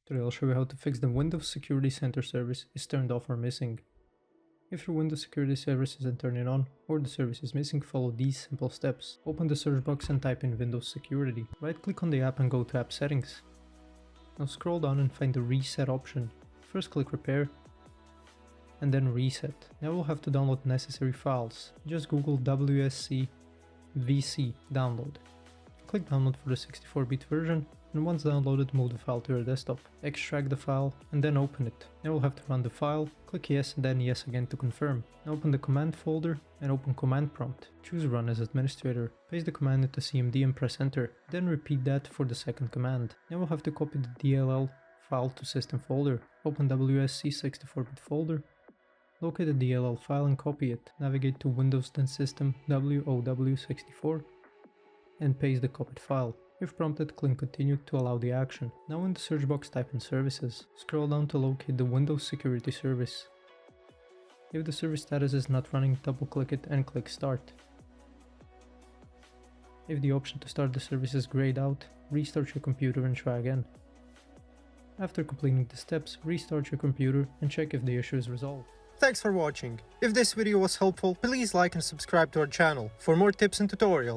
Today I'll show you how to fix the Windows Security Center service is turned off or missing. If your Windows Security Service isn't turning on or the service is missing, follow these simple steps. Open the search box and type in Windows Security. Right click on the app and go to App Settings. Now scroll down and find the Reset option. First click Repair and then Reset. Now we'll have to download necessary files. Just Google WSC VC download. Click download for the 64-bit version, and once downloaded, move the file to your desktop. Extract the file and then open it. Now we'll have to run the file, click yes and then yes again to confirm. Now open the command folder and open command prompt. Choose run as administrator. Paste the command into CMD and press enter. Then repeat that for the second command. Now we'll have to copy the DLL file to system folder. Open WSC 64-bit folder. Locate the DLL file and copy it. Navigate to Windows then System WOW64 and paste the copied file. If prompted, click continue to allow the action. Now in the search box type in services. Scroll down to locate the Windows Security Service. If the service status is not running, double click it and click start. If the option to start the service is grayed out, restart your computer and try again. After completing the steps, restart your computer and check if the issue is resolved. Thanks for watching. If this video was helpful, please like and subscribe to our channel for more tips and tutorials.